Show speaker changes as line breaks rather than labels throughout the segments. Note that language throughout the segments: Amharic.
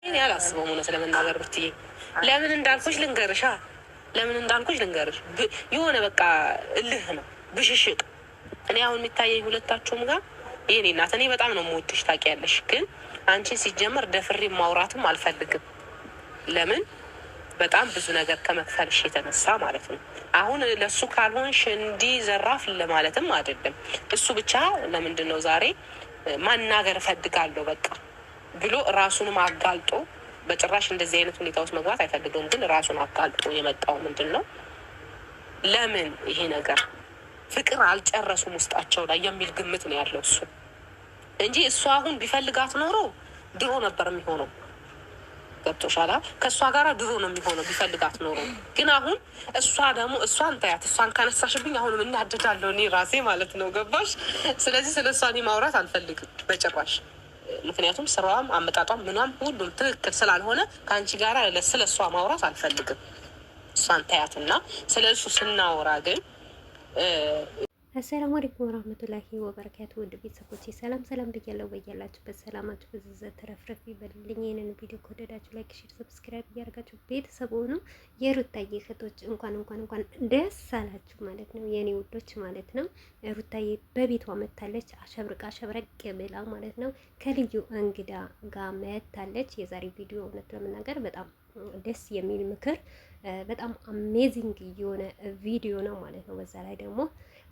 እኔ አላስበውም እውነት ለመናገር ብትይ ለምን እንዳልኩሽ ልንገርሽ የሆነ በቃ እልህ ነው ብሽሽቅ። እኔ አሁን የሚታየኝ ሁለታችሁም ጋር የኔ እናት እኔ በጣም ነው የምወድሽ ታውቂያለሽ፣ ግን አንቺን ሲጀመር ደፍሬ ማውራትም አልፈልግም። ለምን በጣም ብዙ ነገር ከመክፈልሽ የተነሳ ማለት ነው። አሁን ለሱ ካልሆንሽ እንዲህ ዘራፍ ለማለትም አይደለም። እሱ ብቻ ለምንድን ነው ዛሬ ማናገር እፈልጋለሁ በቃ ብሎ ራሱንም አጋልጦ፣ በጭራሽ እንደዚህ አይነት ሁኔታ ውስጥ መግባት አይፈልገውም፣ ግን ራሱን አጋልጦ የመጣው ምንድን ነው? ለምን ይሄ ነገር ፍቅር አልጨረሱም ውስጣቸው ላይ የሚል ግምት ነው ያለው እሱ እንጂ እሱ አሁን ቢፈልጋት ኖሮ ድሮ ነበር የሚሆነው። ገብቶሻል? ከእሷ ጋር ድሮ ነው የሚሆነው ቢፈልጋት ኖሮ። ግን አሁን እሷ ደግሞ እሷን ታያት፣ እሷን ካነሳሽብኝ አሁንም እናደዳለሁ እኔ ራሴ ማለት ነው። ገባሽ? ስለዚህ ስለ እሷ እኔ ማውራት አልፈልግም በጭራሽ። ምክንያቱም ስራዋም አመጣጧም ምኗም ሁሉም ትክክል ስላልሆነ ከአንቺ ጋር ስለ እሷ ማውራት አልፈልግም። እሷን ታያትና ስለ እሱ ስናወራ ግን
አሰላሙ አለይኩም ወራህመቱላሂ ወበረካቱ። ውድ ቤተሰቦቼ ሰላም ሰላም ብያለሁ። በያላችሁበት ሰላማችሁ በዝዘት ተረፍረፍ ይበልልኝ። ይህንን ቪዲዮ ከወደዳችሁ ላይክ፣ ሼር፣ ሰብስክራይብ እያደረጋችሁ ቤተሰብ ሆኑ። የሩታዬ እህቶች እንኳን ደስ አላችሁ ማለት ነው፣ የኔ ውዶች ማለት ነው። ሩታዬ በቤቷ መታለች፣ አሸብረቅ ብላ ማለት ነው። ከልዩ እንግዳ ጋር መታለች። የዛሬ ቪዲዮ እውነት ለመናገር በጣም ደስ የሚል ምክር፣ በጣም አሜዚንግ የሆነ ቪዲዮ ነው ማለት ነው። በዛ ላይ ደግሞ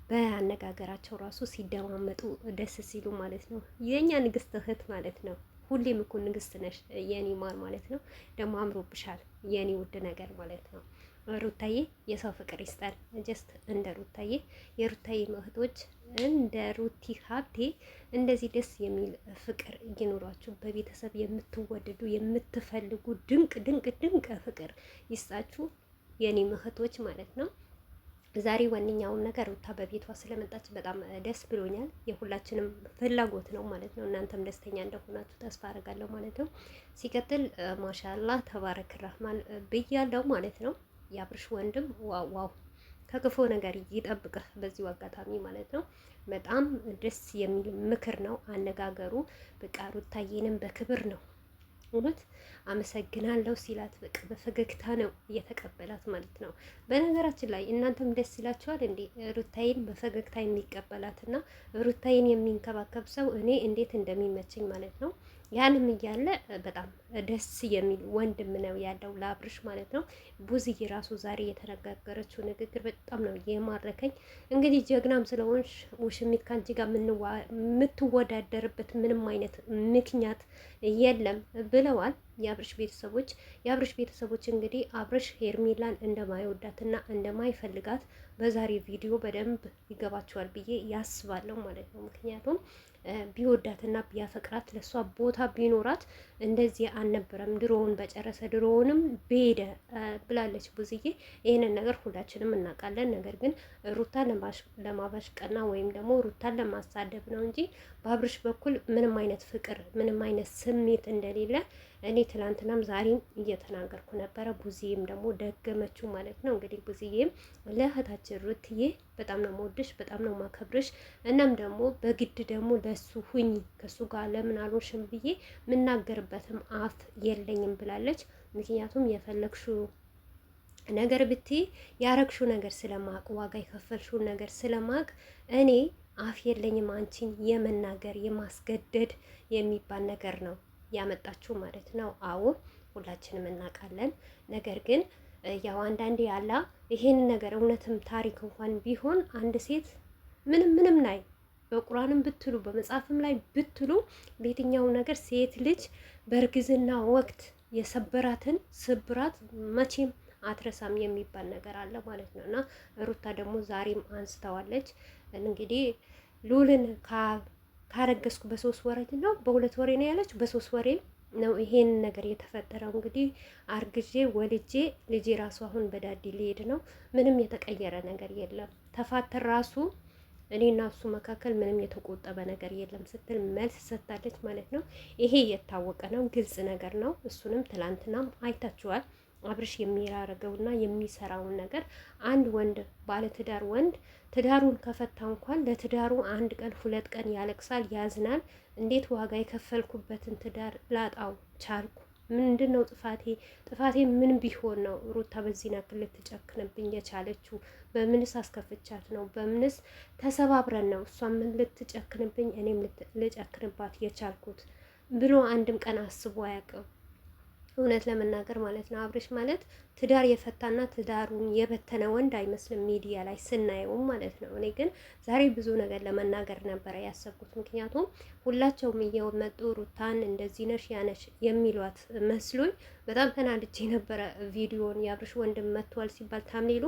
በአነጋገራቸው ራሱ ሲደማመጡ ደስ ሲሉ ማለት ነው። የኛ ንግስት እህት ማለት ነው። ሁሌም እኮ ንግስት ነሽ የኔ ማር ማለት ነው። ደግሞ አምሮብሻል የኔ ውድ ነገር ማለት ነው። ሩታዬ የሰው ፍቅር ይስጣል። ጀስት እንደ ሩታዬ የሩታዬ እህቶች እንደ ሩቲ ሀብቴ እንደዚህ ደስ የሚል ፍቅር ይኑሯችሁ። በቤተሰብ የምትወደዱ የምትፈልጉ ድንቅ ፍቅር ይስጣችሁ የኔ እህቶች ማለት ነው። ዛሬ ዋነኛውን ነገር ሩታ በቤቷ ስለመጣች በጣም ደስ ብሎኛል። የሁላችንም ፍላጎት ነው ማለት ነው። እናንተም ደስተኛ እንደሆናችሁ ተስፋ አደርጋለሁ ማለት ነው። ሲቀጥል ማሻአላህ ተባረክ ረህማን ብያለሁ ማለት ነው። የአብርሽ ወንድም ዋው ከክፉ ነገር ይጠብቅህ በዚሁ አጋጣሚ ማለት ነው። በጣም ደስ የሚል ምክር ነው አነጋገሩ። በቃ ሩታዬንም በክብር ነው እውነት አመሰግናለሁ ሲላት በቃ በፈገግታ ነው እየተቀበላት ማለት ነው። በነገራችን ላይ እናንተም ደስ ይላችኋል እንዴ ሩታዬን በፈገግታ የሚቀበላትና ሩታዬን የሚንከባከብ ሰው እኔ እንዴት እንደሚመቸኝ ማለት ነው። ያንም እያለ በጣም ደስ የሚል ወንድም ነው ያለው ለአብርሽ ማለት ነው። ቡዝዬ ራሱ ዛሬ የተነጋገረችው ንግግር በጣም ነው የማረከኝ። እንግዲህ ጀግናም ስለሆንሽ ውሽሚት ካንቺ ጋር የምትወዳደርበት ምንም አይነት ምክንያት የለም ብለዋል የአብርሽ ቤተሰቦች እንግዲህ አብርሽ ሄርሜላን እንደማይወዳትና እንደማይፈልጋት በዛሬ ቪዲዮ በደንብ ይገባቸዋል ብዬ ያስባለሁ ማለት ነው። ምክንያቱም ቢወዳትና ቢያፈቅራት ለሷ ቦታ ቢኖራት እንደዚህ አልነበረም። ድሮውን በጨረሰ ድሮውንም በሄደ ብላለች ቡዝዬ። ይህንን ነገር ሁላችንም እናውቃለን። ነገር ግን ሩታን ለማባሽቀና ወይም ደግሞ ሩታን ለማሳደብ ነው እንጂ በአብርሽ በኩል ምንም አይነት ፍቅር ምንም አይነት ስሜት እንደሌለ እኔ ትላንትናም ዛሬም እየተናገርኩ ነበረ። ቡዝዬም ደግሞ ደገመችው ማለት ነው። እንግዲህ ቡዝዬም ለእህታችን ሩትዬ በጣም ነው የምወድሽ፣ በጣም ነው የማከብርሽ። እናም ደግሞ በግድ ደግሞ ለሱ ሁኝ ከሱ ጋር ለምን አልሆንሽም ብዬ የምናገርበትም አፍ የለኝም ብላለች። ምክንያቱም የፈለግሽው ነገር ብትይ ያረግሽው ነገር ስለማቅ ዋጋ የከፈልሽው ነገር ስለማቅ እኔ አፍ የለኝም አንቺን የመናገር የማስገደድ የሚባል ነገር ነው ያመጣችሁ ማለት ነው። አዎ ሁላችንም እናውቃለን። ነገር ግን ያው አንዳንዴ ያላ ይሄን ነገር እውነትም ታሪክ እንኳን ቢሆን አንድ ሴት ምንም ላይ በቁርአንም ብትሉ በመጽሐፍም ላይ ብትሉ በየትኛው ነገር ሴት ልጅ በእርግዝና ወቅት የሰበራትን ስብራት መቼም አትረሳም የሚባል ነገር አለ ማለት ነው። እና ሩታ ደግሞ ዛሬም አንስተዋለች እንግዲህ ሉልን ካረገዝኩ በ3 ወሬ ነው በ2 ወሬ ነው ያለች። በ3 ወሬ ነው ይሄን ነገር የተፈጠረው። እንግዲህ አርግዤ ወልጄ ልጄ ራሱ አሁን በዳዲ ሊሄድ ነው። ምንም የተቀየረ ነገር የለም። ተፋተር ራሱ እኔና እሱ መካከል ምንም የተቆጠበ ነገር የለም ስትል መልስ ሰጥታለች ማለት ነው። ይሄ የታወቀ ነው፣ ግልጽ ነገር ነው። እሱንም ትላንትናም አይታችኋል። አብርሽ የሚያረገውና የሚሰራውን ነገር አንድ ወንድ ባለትዳር ወንድ ትዳሩን ከፈታ እንኳን ለትዳሩ 1 ቀን 2 ቀን ያለቅሳል፣ ያዝናል። እንዴት ዋጋ የከፈልኩበትን ትዳር ላጣው ቻልኩ ምንድን ነው ጥፋቴ? ጥፋቴ ምን ቢሆን ነው ሩታ በዚህ ያክል ልትጨክንብኝ የቻለችው? በምንስ አስከፍቻት ነው? በምንስ ተሰባብረን ነው እሷም ልትጨክንብኝ እኔም ልጨክንባት የቻልኩት ብሎ አንድም ቀን አስቦ አያውቅም። እውነት ለመናገር ማለት ነው አብርሽ ማለት ትዳር የፈታና ትዳሩን የበተነ ወንድ አይመስልም ሚዲያ ላይ ስናየውም ማለት ነው። እኔ ግን ዛሬ ብዙ ነገር ለመናገር ነበረ ያሰብኩት። ምክንያቱም ሁላቸውም እየመጡ ሩታን እንደዚህ ነሽ ያነሽ የሚሏት መስሎኝ በጣም ተናድጄ ነበረ። ቪዲዮን የአብርሽ ወንድም መጥቷል ሲባል ታምሌሉ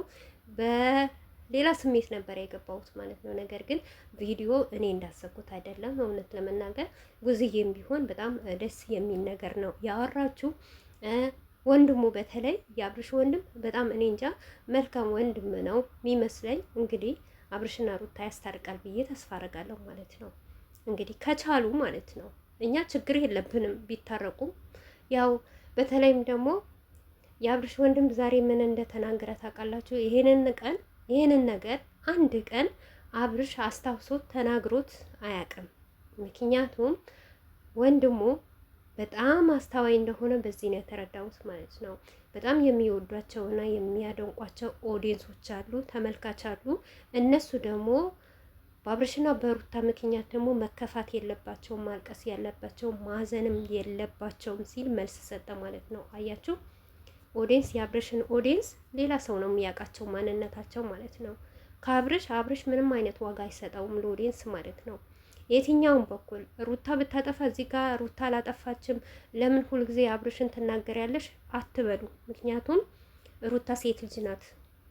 በሌላ ስሜት ነበር የገባሁት ማለት ነው። ነገር ግን ቪዲዮ እኔ እንዳሰብኩት አይደለም። እውነት ለመናገር ጉዝዬም ቢሆን በጣም ደስ የሚል ነገር ነው ያወራችሁ። ወንድሙ በተለይ የአብርሽ ወንድም በጣም እኔ እንጃ መልካም ወንድም ነው የሚመስለኝ። እንግዲህ አብርሽና ሩታ ያስታርቃል ብዬ ተስፋ አደርጋለሁ ማለት ነው። እንግዲህ ከቻሉ ማለት ነው። እኛ ችግር የለብንም ቢታረቁም። ያው በተለይም ደግሞ የአብርሽ ወንድም ዛሬ ምን እንደተናገረ ታውቃላችሁ? ይሄንን ነገር አንድ ቀን አብርሽ አስታውሶት ተናግሮት አያውቅም። ምክንያቱም ወንድሙ በጣም አስተዋይ እንደሆነ በዚህ ነው የተረዳሁት ማለት ነው። በጣም የሚወዷቸውና የሚያደንቋቸው ኦዲየንሶች አሉ፣ ተመልካች አሉ። እነሱ ደግሞ በአብርሽና በሩታ ምክንያት ደግሞ መከፋት የለባቸውም፣ ማልቀስ ያለባቸው ማዘንም የለባቸውም ሲል መልስ ሰጠ ማለት ነው። አያችሁ ኦዲየንስ፣ የአብርሽን ኦዲየንስ ሌላ ሰው ነው የሚያውቃቸው ማንነታቸው ማለት ነው። አብርሽ ምንም አይነት ዋጋ አይሰጠውም ለኦዲየንስ ማለት ነው። የትኛውን በኩል ሩታ ብታጠፋ እዚህ ጋር ሩታ አላጠፋችም፣ ለምን ሁልጊዜ አብርሽን ትናገሪያለሽ አትበሉ። ምክንያቱም ሩታ ሴት ልጅ ናት፣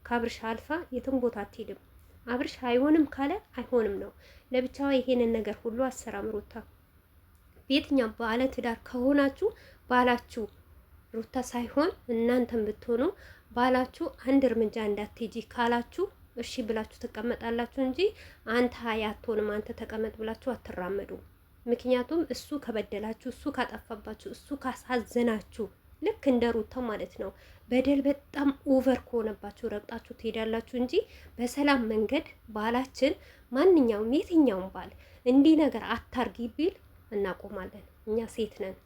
ከአብርሽ አልፋ የትም ቦታ አትሄድም። አብርሽ አይሆንም ካለ አይሆንም ነው። ለብቻዋ ይሄንን ነገር ሁሉ አሰራም ሩታ። በየትኛው ባለ ትዳር ከሆናችሁ ባላችሁ ሩታ ሳይሆን እናንተም ብትሆኑ ባላችሁ አንድ እርምጃ እንዳትሄጂ ካላችሁ እሺ ብላችሁ ትቀመጣላችሁ እንጂ አንተ አትሆንም አንተ ተቀመጥ ብላችሁ አትራመዱ። ምክንያቱም እሱ ከበደላችሁ፣ እሱ ካጠፋባችሁ፣ እሱ ካሳዘናችሁ ልክ እንደ ሩታ ማለት ነው በደል በጣም ኦቨር ከሆነባችሁ ረግጣችሁ ትሄዳላችሁ እንጂ በሰላም መንገድ ባላችን ማንኛውም የትኛውም ባል እንዲህ ነገር አታርጊ ቢል እናቆማለን። እኛ ሴት ነን።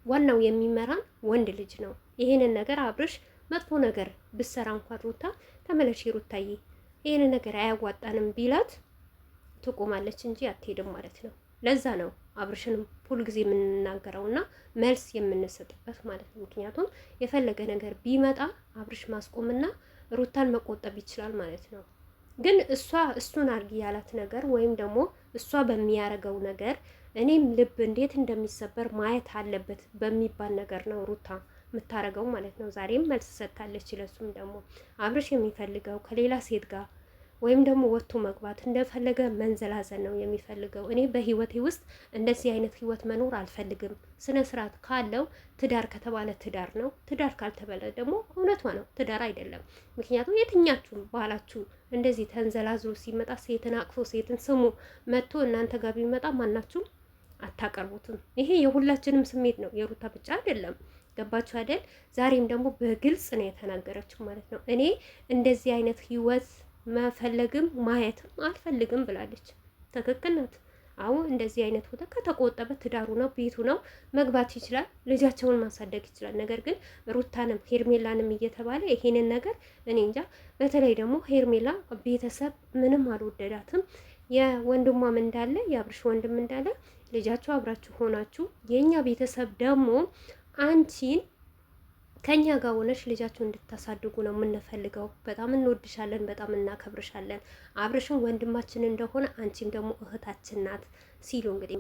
ዋናው የሚመራን ወንድ ልጅ ነው። ይሄንን ነገር አብርሽ መጥፎ ነገር ብሰራ እንኳን ሩታ ተመለሽ ሩታዬ ይሄን ነገር አያዋጣንም ቢላት ትቆማለች እንጂ አትሄድም ማለት ነው። ለዛ ነው አብርሽንም ሁል ጊዜ የምንናገረውና መልስ የምንሰጥበት ማለት ነው። ምክንያቱም የፈለገ ነገር ቢመጣ አብርሽ ማስቆምና ሩታን መቆጠብ ይችላል ማለት ነው። ግን እሱን አርጊ ያላት ነገር ወይም ደግሞ እሷ በሚያረገው ነገር እኔም ልብ እንዴት እንደሚሰበር ማየት አለበት በሚባል ነገር ነው ሩታ የምታረገው ማለት ነው። ዛሬም መልስ ሰጥታለች። ለሱም ደግሞ አብርሽ የሚፈልገው ከሌላ ሴት ጋር ወይም ደግሞ ወጥቶ መግባት እንደፈለገ መንዘላዘል ነው የሚፈልገው። እኔ በህይወቴ ውስጥ እንደዚህ አይነት ህይወት መኖር አልፈልግም። ስነ ስርዓት ካለው ትዳር ከተባለ ትዳር ነው፣ ትዳር ካልተባለ ደግሞ እውነቷ ነው ትዳር አይደለም። ምክንያቱም የትኛችሁም ባላችሁ እንደዚህ ተንዘላዝሎ ሲመጣ ሴትን አቅፎ ሴትን ስሙ መጥቶ እናንተ ጋር ቢመጣ ማናችሁም አታቀርቡትም። ይሄ የሁላችንም ስሜት ነው፣ የሩታ ብቻ አይደለም። ገባችሁ አይደል? ዛሬም ደግሞ በግልጽ ነው የተናገረችው ማለት ነው። እኔ እንደዚህ አይነት ህይወት መፈለግም ማየትም አልፈልግም ብላለች። ትክክል ናት። አሁን እንደዚህ አይነት ቦታ ከተቆጠበ ትዳሩ ነው ቤቱ ነው መግባት ይችላል፣ ልጃቸውን ማሳደግ ይችላል። ነገር ግን ሩታንም ሄርሜላንም እየተባለ ይሄንን ነገር እኔ እንጃ። በተለይ ደግሞ ሄርሜላ ቤተሰብ ምንም አልወደዳትም። የወንድሟም እንዳለ የአብርሽ ወንድም እንዳለ ልጃችሁ አብራችሁ ሆናችሁ የኛ ቤተሰብ ደግሞ አንቺን ከኛ ጋር ሆነሽ ልጃችሁ እንድታሳድጉ ነው የምንፈልገው። በጣም እንወድሻለን፣ በጣም እናከብርሻለን። አብርሽም ወንድማችን እንደሆነ አንቺም ደግሞ እህታችን ናት ሲሉ እንግዲህ